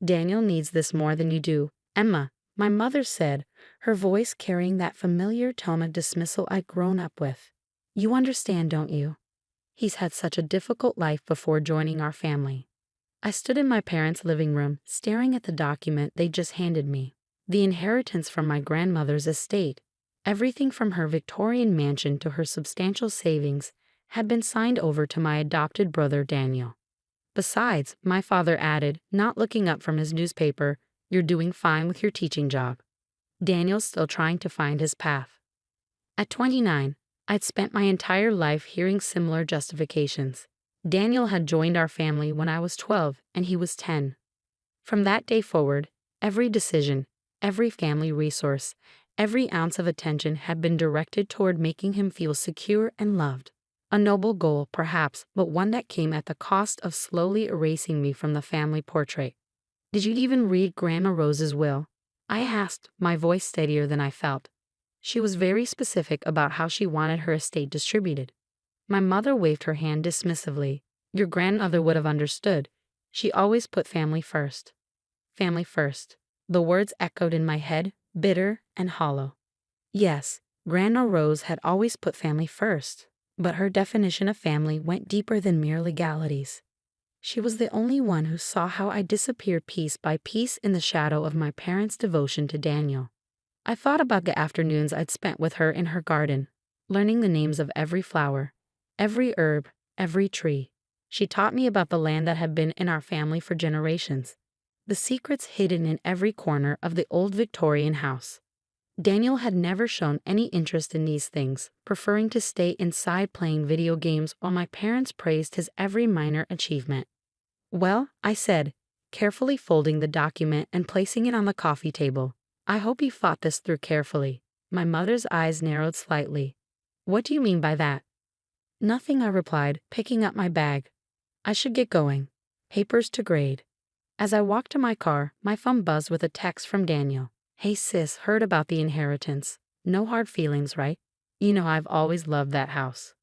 Daniel needs this more than you do, Emma, my mother said, her voice carrying that familiar tone of dismissal I'd grown up with. You understand, don't you? He's had such a difficult life before joining our family. I stood in my parents' living room, staring at the document they just handed me. The inheritance from my grandmother's estate, everything from her Victorian mansion to her substantial savings, had been signed over to my adopted brother Daniel. Besides, my father added, not looking up from his newspaper, you're doing fine with your teaching job. Daniel's still trying to find his path. At 29, I'd spent my entire life hearing similar justifications. Daniel had joined our family when I was 12 and he was 10. From that day forward, every decision, every family resource, every ounce of attention had been directed toward making him feel secure and loved. A noble goal, perhaps, but one that came at the cost of slowly erasing me from the family portrait. Did you even read Grandma Rose's will? I asked, my voice steadier than I felt. She was very specific about how she wanted her estate distributed. My mother waved her hand dismissively. Your grandmother would have understood. She always put family first. Family first. The words echoed in my head, bitter and hollow. Yes, Grandma Rose had always put family first, but her definition of family went deeper than mere legalities. She was the only one who saw how I disappeared piece by piece in the shadow of my parents' devotion to Daniel. I thought about the afternoons I'd spent with her in her garden, learning the names of every flower, every herb, every tree. She taught me about the land that had been in our family for generations, the secrets hidden in every corner of the old Victorian house. Daniel had never shown any interest in these things, preferring to stay inside playing video games while my parents praised his every minor achievement. Well, I said, carefully folding the document and placing it on the coffee table, I hope you thought this through carefully. My mother's eyes narrowed slightly. What do you mean by that? Nothing, I replied, picking up my bag. I should get going. Papers to grade. As I walked to my car, my phone buzzed with a text from Daniel. Hey sis, heard about the inheritance. No hard feelings, right? You know I've always loved that house.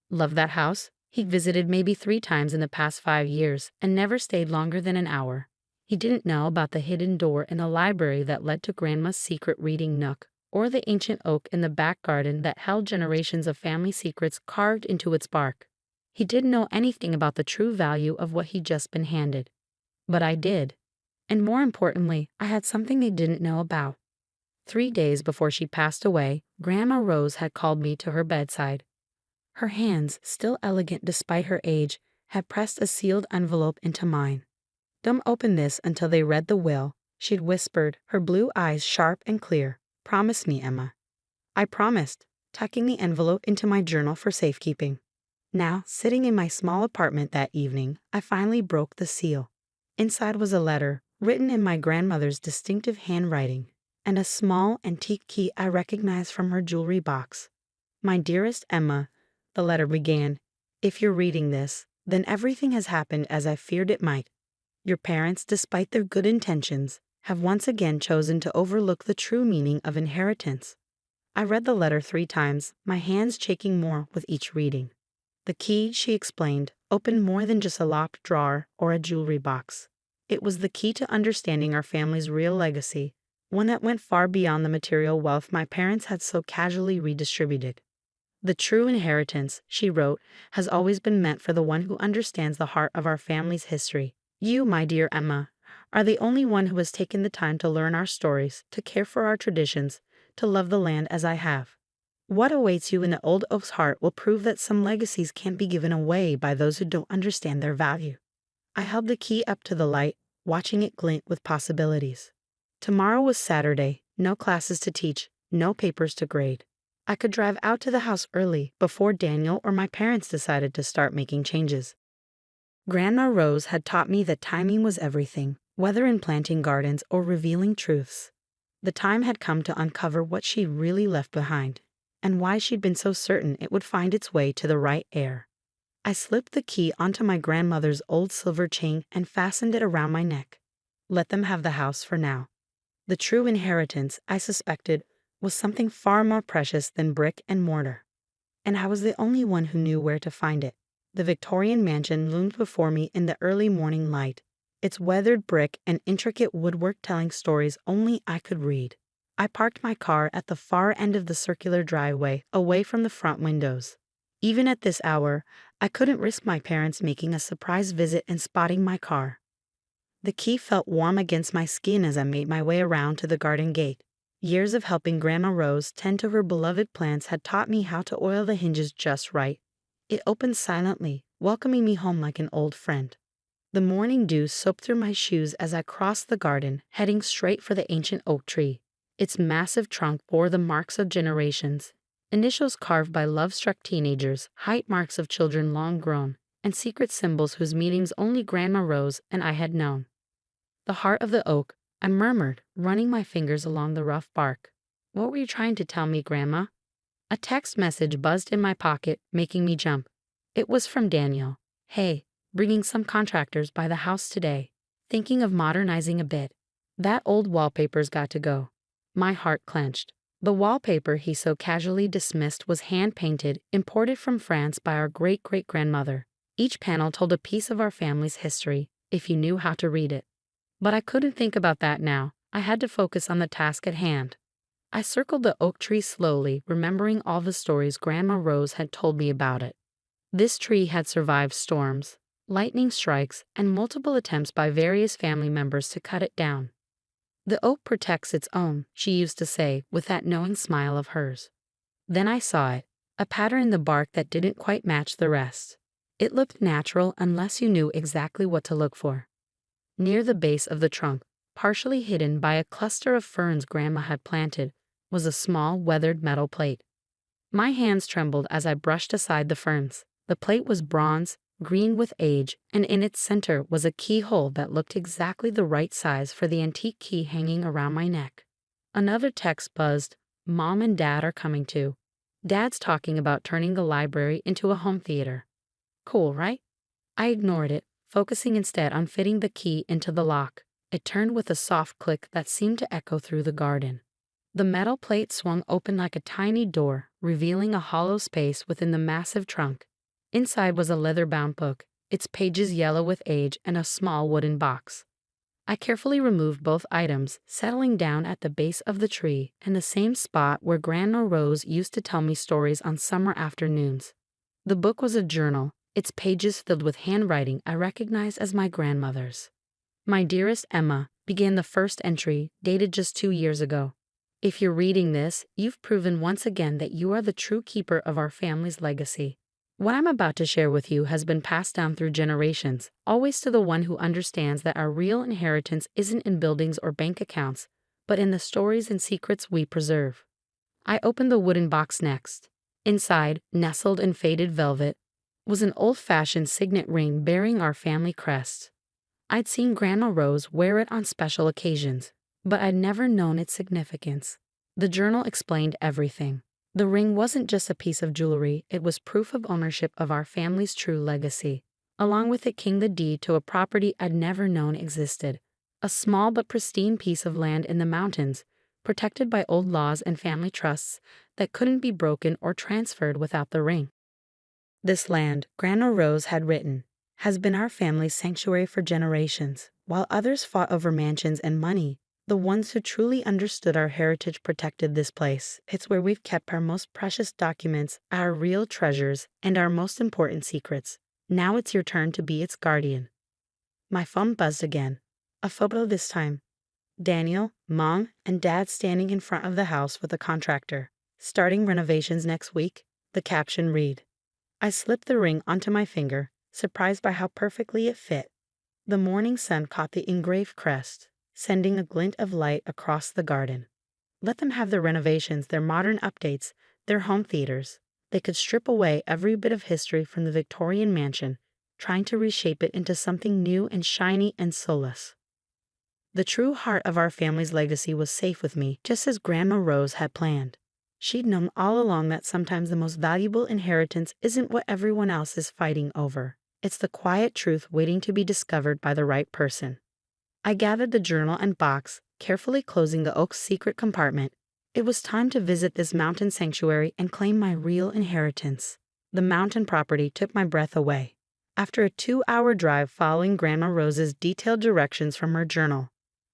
Loved that house? He'd visited maybe 3 times in the past 5 years and never stayed longer than an hour. He didn't know about the hidden door in the library that led to Grandma's secret reading nook, or the ancient oak in the back garden that held generations of family secrets carved into its bark. He didn't know anything about the true value of what he'd just been handed. But I did. And more importantly, I had something they didn't know about. 3 days before she passed away, Grandma Rose had called me to her bedside. Her hands, still elegant despite her age, had pressed a sealed envelope into mine. Don't open this until they read the will, she'd whispered, her blue eyes sharp and clear. Promise me, Emma. I promised, tucking the envelope into my journal for safekeeping. Now, sitting in my small apartment that evening, I finally broke the seal. Inside was a letter, written in my grandmother's distinctive handwriting, and a small antique key I recognized from her jewelry box. My dearest Emma, the letter began, if you're reading this, then everything has happened as I feared it might. Your parents, despite their good intentions, have once again chosen to overlook the true meaning of inheritance. I read the letter 3 times, my hands shaking more with each reading. The key, she explained, opened more than just a locked drawer or a jewelry box. It was the key to understanding our family's real legacy, one that went far beyond the material wealth my parents had so casually redistributed. The true inheritance, she wrote, has always been meant for the one who understands the heart of our family's history. You, my dear Emma, are the only one who has taken the time to learn our stories, to care for our traditions, to love the land as I have. What awaits you in the old oak's heart will prove that some legacies can't be given away by those who don't understand their value. I held the key up to the light, watching it glint with possibilities. Tomorrow was Saturday, no classes to teach, no papers to grade. I could drive out to the house early, before Daniel or my parents decided to start making changes. Grandma Rose had taught me that timing was everything, whether in planting gardens or revealing truths. The time had come to uncover what she'd really left behind, and why she'd been so certain it would find its way to the right heir. I slipped the key onto my grandmother's old silver chain and fastened it around my neck. Let them have the house for now. The true inheritance, I suspected, was something far more precious than brick and mortar. And I was the only one who knew where to find it. The Victorian mansion loomed before me in the early morning light, its weathered brick and intricate woodwork telling stories only I could read. I parked my car at the far end of the circular driveway, away from the front windows. Even at this hour, I couldn't risk my parents making a surprise visit and spotting my car. The key felt warm against my skin as I made my way around to the garden gate. Years of helping Grandma Rose tend to her beloved plants had taught me how to oil the hinges just right. It opened silently, welcoming me home like an old friend. The morning dew soaked through my shoes as I crossed the garden, heading straight for the ancient oak tree. Its massive trunk bore the marks of generations, initials carved by love-struck teenagers, height marks of children long grown, and secret symbols whose meanings only Grandma Rose and I had known. The heart of the oak, I murmured, running my fingers along the rough bark. What were you trying to tell me, Grandma? A text message buzzed in my pocket, making me jump. It was from Daniel. Hey, bringing some contractors by the house today. Thinking of modernizing a bit. That old wallpaper's got to go. My heart clenched. The wallpaper he so casually dismissed was hand-painted, imported from France by our great-great-grandmother. Each panel told a piece of our family's history, if you knew how to read it. But I couldn't think about that now. I had to focus on the task at hand. I circled the oak tree slowly, remembering all the stories Grandma Rose had told me about it. This tree had survived storms, lightning strikes, and multiple attempts by various family members to cut it down. The oak protects its own, she used to say, with that knowing smile of hers. Then I saw it, a pattern in the bark that didn't quite match the rest. It looked natural unless you knew exactly what to look for. Near the base of the trunk, partially hidden by a cluster of ferns Grandma had planted, was a small, weathered metal plate. My hands trembled as I brushed aside the ferns. The plate was bronze, green with age, and in its center was a keyhole that looked exactly the right size for the antique key hanging around my neck. Another text buzzed, Mom and Dad are coming too. Dad's talking about turning the library into a home theater. Cool, right? I ignored it, focusing instead on fitting the key into the lock. It turned with a soft click that seemed to echo through the garden. The metal plate swung open like a tiny door, revealing a hollow space within the massive trunk. Inside was a leather-bound book, its pages yellow with age, and a small wooden box. I carefully removed both items, settling down at the base of the tree, in the same spot where Grandma Rose used to tell me stories on summer afternoons. The book was a journal, its pages filled with handwriting I recognized as my grandmother's. My dearest Emma, began the first entry, dated just 2 years ago. If you're reading this, you've proven once again that you are the true keeper of our family's legacy. What I'm about to share with you has been passed down through generations, always to the one who understands that our real inheritance isn't in buildings or bank accounts, but in the stories and secrets we preserve. I opened the wooden box next. Inside, nestled in faded velvet, was an old-fashioned signet ring bearing our family crest. I'd seen Grandma Rose wear it on special occasions, but I'd never known its significance. The journal explained everything. The ring wasn't just a piece of jewelry, it was proof of ownership of our family's true legacy. Along with it came the deed to a property I'd never known existed. A small but pristine piece of land in the mountains, protected by old laws and family trusts that couldn't be broken or transferred without the ring. This land, Grandma Rose had written, has been our family's sanctuary for generations. While others fought over mansions and money, the ones who truly understood our heritage protected this place. It's where we've kept our most precious documents, our real treasures, and our most important secrets. Now it's your turn to be its guardian. My phone buzzed again. A photo this time. Daniel, Mom, and Dad standing in front of the house with a contractor. Starting renovations next week, the caption read. I slipped the ring onto my finger, surprised by how perfectly it fit. The morning sun caught the engraved crest, sending a glint of light across the garden. Let them have their renovations, their modern updates, their home theaters. They could strip away every bit of history from the Victorian mansion, trying to reshape it into something new and shiny and soulless. The true heart of our family's legacy was safe with me, just as Grandma Rose had planned. She'd known all along that sometimes the most valuable inheritance isn't what everyone else is fighting over. It's the quiet truth waiting to be discovered by the right person. I gathered the journal and box, carefully closing the oak's secret compartment. It was time to visit this mountain sanctuary and claim my real inheritance. The mountain property took my breath away. After a 2-hour drive following Grandma Rose's detailed directions from her journal,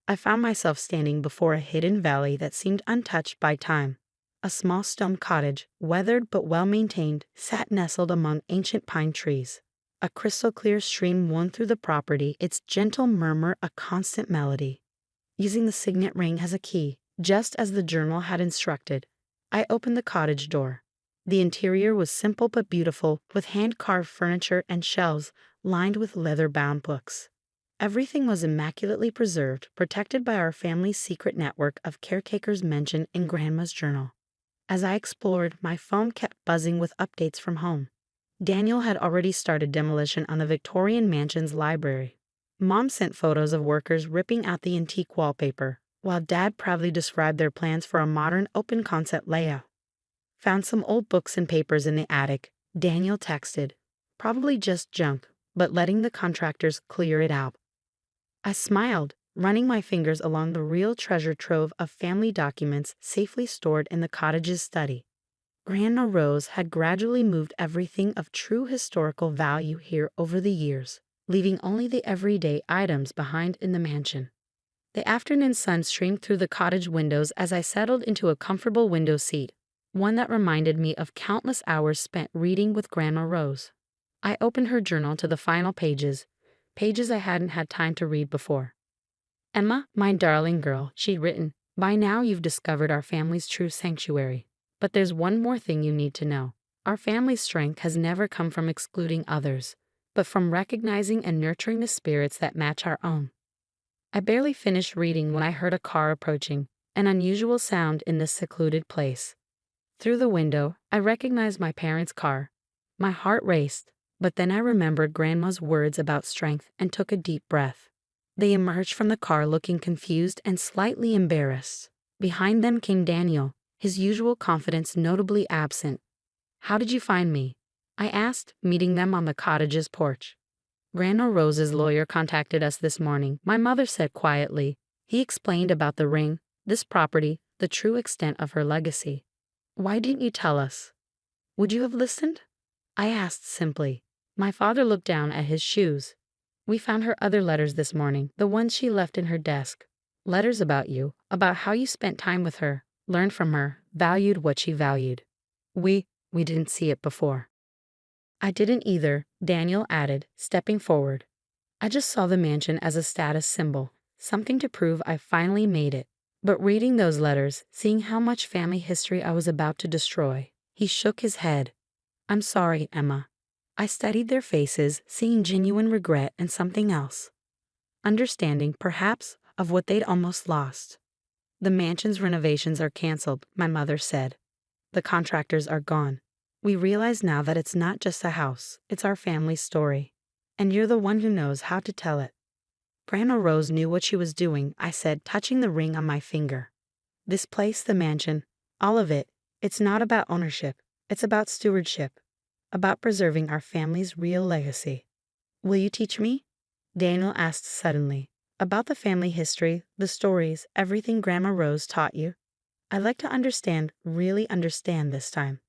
I found myself standing before a hidden valley that seemed untouched by time. A small stone cottage, weathered but well-maintained, sat nestled among ancient pine trees. A crystal-clear stream wound through the property, its gentle murmur a constant melody. Using the signet ring as a key, just as the journal had instructed, I opened the cottage door. The interior was simple but beautiful, with hand-carved furniture and shelves lined with leather-bound books. Everything was immaculately preserved, protected by our family's secret network of caretakers mentioned in Grandma's journal. As I explored, my phone kept buzzing with updates from home. Daniel had already started demolition on the Victorian Mansion's library. Mom sent photos of workers ripping out the antique wallpaper, while Dad proudly described their plans for a modern open-concept layout. Found some old books and papers in the attic, Daniel texted. Probably just junk, but letting the contractors clear it out. I smiled, running my fingers along the real treasure trove of family documents safely stored in the cottage's study. Grandma Rose had gradually moved everything of true historical value here over the years, leaving only the everyday items behind in the mansion. The afternoon sun streamed through the cottage windows as I settled into a comfortable window seat, one that reminded me of countless hours spent reading with Grandma Rose. I opened her journal to the final pages I hadn't had time to read before. "Emma, my darling girl," she'd written, "by now you've discovered our family's true sanctuary. But there's one more thing you need to know. Our family's strength has never come from excluding others, but from recognizing and nurturing the spirits that match our own." I barely finished reading when I heard a car approaching, an unusual sound in this secluded place. Through the window, I recognized my parents' car. My heart raced, but then I remembered Grandma's words about strength and took a deep breath. They emerged from the car looking confused and slightly embarrassed. Behind them came Daniel, his usual confidence notably absent. "How did you find me?" I asked, meeting them on the cottage's porch. "Grandma Rose's lawyer contacted us this morning," my mother said quietly. "He explained about the ring, this property, the true extent of her legacy." "Why didn't you tell us? Would you have listened?" I asked simply. My father looked down at his shoes. "We found her other letters this morning, the ones she left in her desk. Letters about you, about how you spent time with her, learned from her, valued what she valued. We didn't see it before." "I didn't either," Daniel added, stepping forward. "I just saw the mansion as a status symbol, something to prove I finally made it. But reading those letters, seeing how much family history I was about to destroy," he shook his head. "I'm sorry, Emma." I studied their faces, seeing genuine regret and something else. Understanding, perhaps, of what they'd almost lost. "The mansion's renovations are canceled," my mother said. "The contractors are gone. We realize now that it's not just a house, it's our family's story. And you're the one who knows how to tell it." "Grandma Rose knew what she was doing," I said, touching the ring on my finger. "This place, the mansion, all of it, it's not about ownership, it's about stewardship, about preserving our family's real legacy." "Will you teach me?" Daniel asked suddenly. "About the family history, the stories, everything Grandma Rose taught you? I'd like to understand, really understand this time."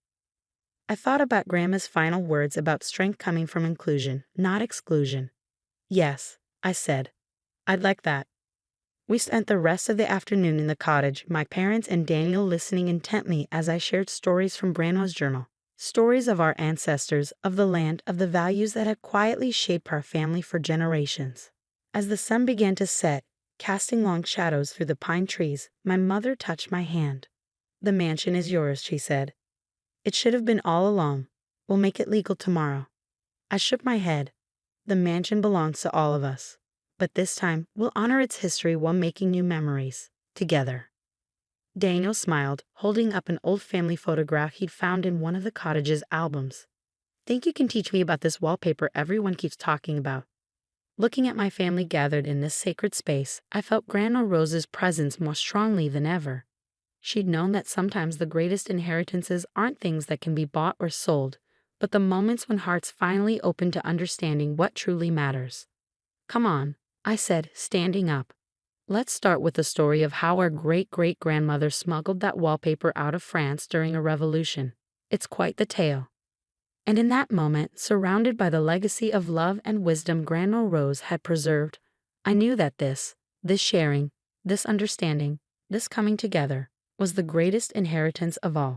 I thought about Grandma's final words about strength coming from inclusion, not exclusion. "Yes," I said. "I'd like that." We spent the rest of the afternoon in the cottage, my parents and Daniel listening intently as I shared stories from Grandma's journal. Stories of our ancestors, of the land, of the values that had quietly shaped our family for generations. As the sun began to set, casting long shadows through the pine trees, my mother touched my hand. "The mansion is yours," she said. "It should have been all along. We'll make it legal tomorrow." I shook my head. "The mansion belongs to all of us. But this time, we'll honor its history while making new memories. Together." Daniel smiled, holding up an old family photograph he'd found in one of the cottage's albums. "Think you can teach me about this wallpaper everyone keeps talking about?" Looking at my family gathered in this sacred space, I felt Grandma Rose's presence more strongly than ever. She'd known that sometimes the greatest inheritances aren't things that can be bought or sold, but the moments when hearts finally open to understanding what truly matters. "Come on," I said, standing up. "Let's start with the story of how our great-great-grandmother smuggled that wallpaper out of France during a revolution. It's quite the tale." And in that moment, surrounded by the legacy of love and wisdom Grandma Rose had preserved, I knew that this sharing, this understanding, this coming together, was the greatest inheritance of all.